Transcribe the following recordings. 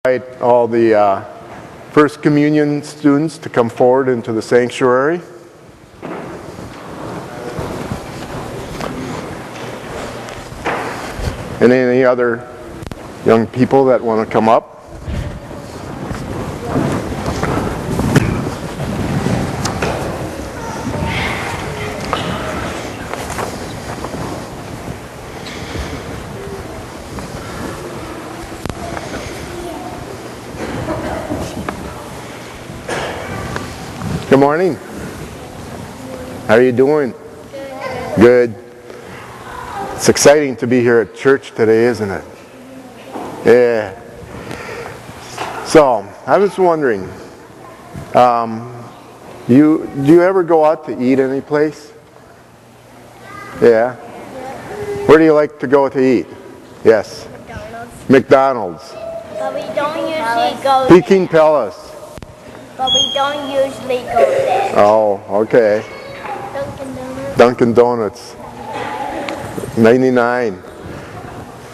invite all the First Communion students to come forward into the sanctuary. And any other young people that want to come up. Good morning. How are you doing? Good. It's exciting to be here at church today, isn't it? Yeah. So, I was wondering, do you ever go out to eat any place? Yeah. Where do you like to go to eat? Yes. McDonald's. But we don't usually go Deacon Palace. But we don't usually go there. Oh, okay. Dunkin' Donuts. Dunkin' Donuts. 99.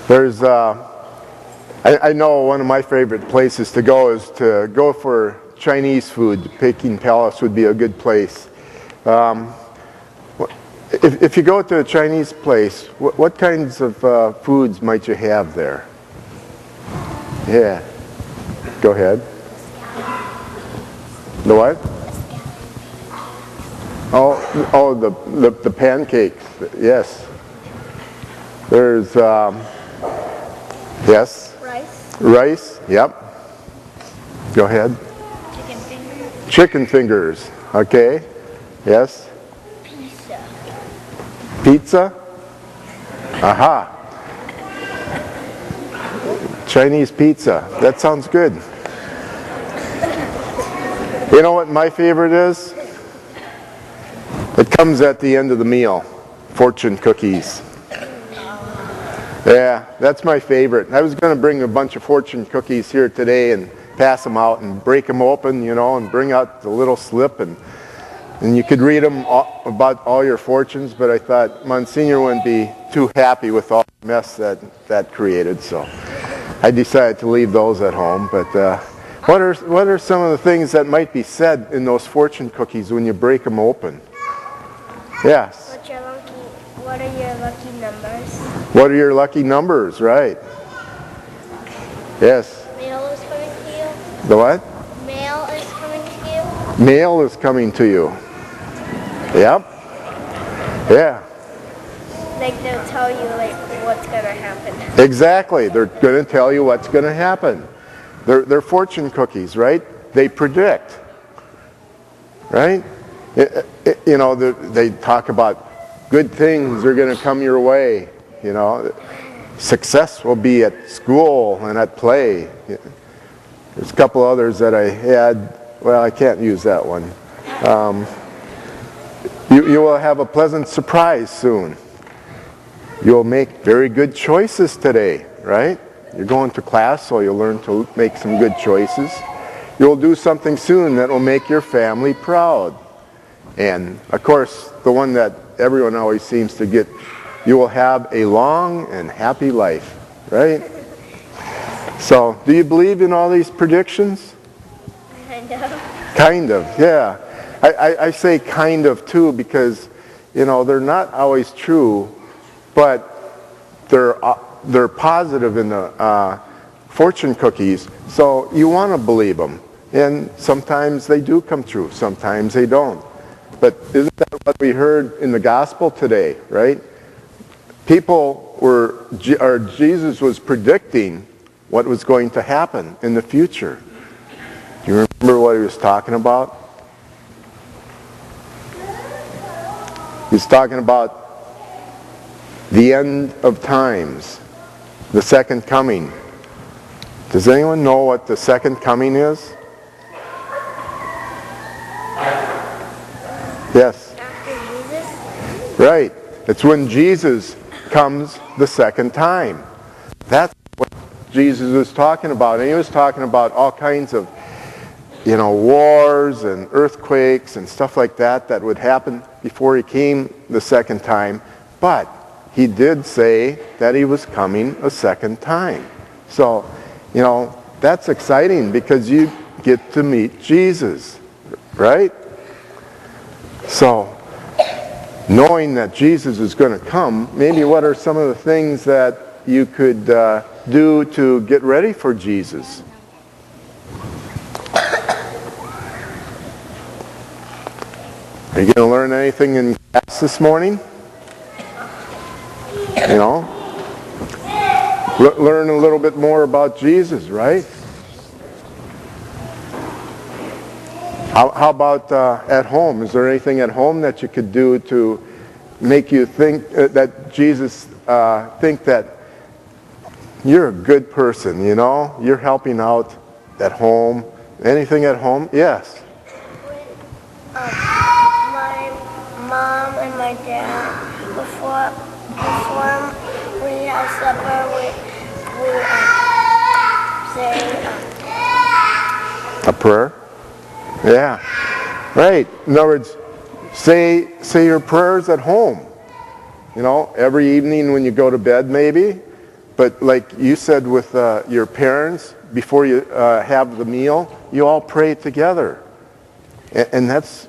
There's, I know one of my favorite places to go is to go for Chinese food. Peking Palace would be a good place. If you go to a Chinese place, what kinds of foods might you have there? Yeah. Go ahead. The what? Oh, the pancakes. Yes. There's yes. Rice. Rice. Yep. Go ahead. Chicken fingers. Chicken fingers. Okay. Yes. Pizza. Pizza. Aha. Chinese pizza. That sounds good. You know what my favorite is? It comes at the end of the meal. Fortune cookies. Yeah, that's my favorite. I was going to bring a bunch of fortune cookies here today and pass them out and break them open, you know, and bring out the little slip and you could read them about all your fortunes, but I thought Monsignor wouldn't be too happy with all the mess that created, so I decided to leave those at home. But what are some of the things that might be said in those fortune cookies when you break them open? Yes. What are your lucky numbers? What are your lucky numbers, right? Yes. Mail is coming to you. The what? Mail is coming to you. Mail is coming to you. Yep. Yeah. Like they'll tell you like what's gonna happen. Exactly. They're going to tell you what's going to happen. They're fortune cookies, right? They predict. Right? You know, they talk about good things are going to come your way. You know, success will be at school and at play. There's a couple others that I had. Well, I can't use that one. You will have a pleasant surprise soon. You will make very good choices today, right? You're going to class, so you'll learn to make some good choices. You'll do something soon that will make your family proud. And, of course, the one that everyone always seems to get, you will have a long and happy life, right? So, do you believe in all these predictions? Kind of. Kind of, yeah. I say kind of, too, because, you know, they're not always true, but they're positive in the fortune cookies, so you want to believe them. And sometimes they do come true, sometimes they don't. But isn't that what we heard in the gospel today, right? Jesus was predicting what was going to happen in the future. Do you remember what he was talking about? He was talking about the end of times, the second coming. Does anyone know what the second coming is? Yes. After Jesus? Right. It's when Jesus comes the second time. That's what Jesus was talking about. And he was talking about all kinds of, you know, wars and earthquakes and stuff like that would happen before he came the second time. But he did say that he was coming a second time. So, you know, that's exciting because you get to meet Jesus, right? So, knowing that Jesus is going to come, maybe what are some of the things that you could do to get ready for Jesus? Are you going to learn anything in class this morning? You know? Learn a little bit more about Jesus, right? How about at home? Is there anything at home that you could do to make you think that Jesus think that you're a good person, you know? You're helping out at home. Anything at home? Yes. My mom and my dad, before we have supper, we say A prayer? Yeah. Right. In other words, say your prayers at home. You know, every evening when you go to bed maybe. But like you said with your parents, before you have the meal, you all pray together. And that's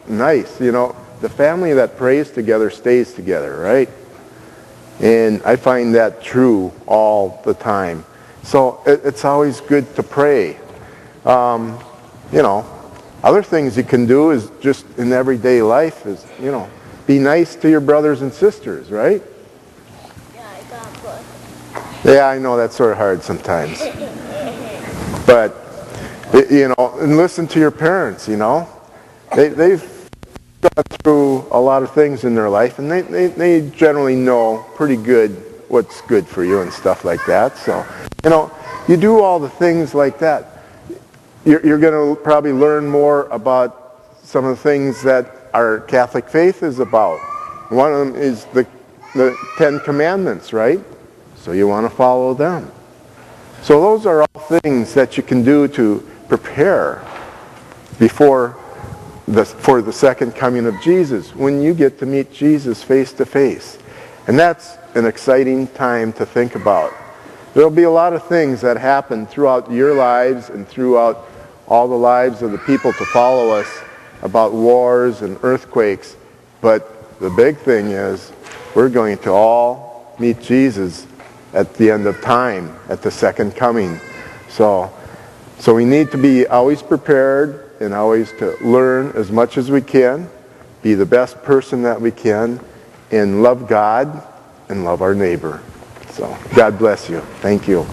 nice. You know, the family that prays together stays together, right? And I find that true all the time. So it's always good to pray. You know, other things you can do is just in everyday life is, you know, be nice to your brothers and sisters, right? yeah, I got both. Yeah, I know that's sort of hard sometimes. But, you know, and listen to your parents, you know. They've gone through a lot of things in their life, and they generally know pretty good what's good for you and stuff like that. So, you know, you do all the things like that. You're going to probably learn more about some of the things that our Catholic faith is about. One of them is the 10 Commandments, right? So you want to follow them. So those are all things that you can do to prepare for the second coming of Jesus, when you get to meet Jesus face to face. And that's an exciting time to think about. There'll be a lot of things that happen throughout your lives and throughout all the lives of the people to follow us about wars and earthquakes. But the big thing is we're going to all meet Jesus at the end of time, at the second coming. So we need to be always prepared and always to learn as much as we can, be the best person that we can, and love God and love our neighbor. So God bless you. Thank you.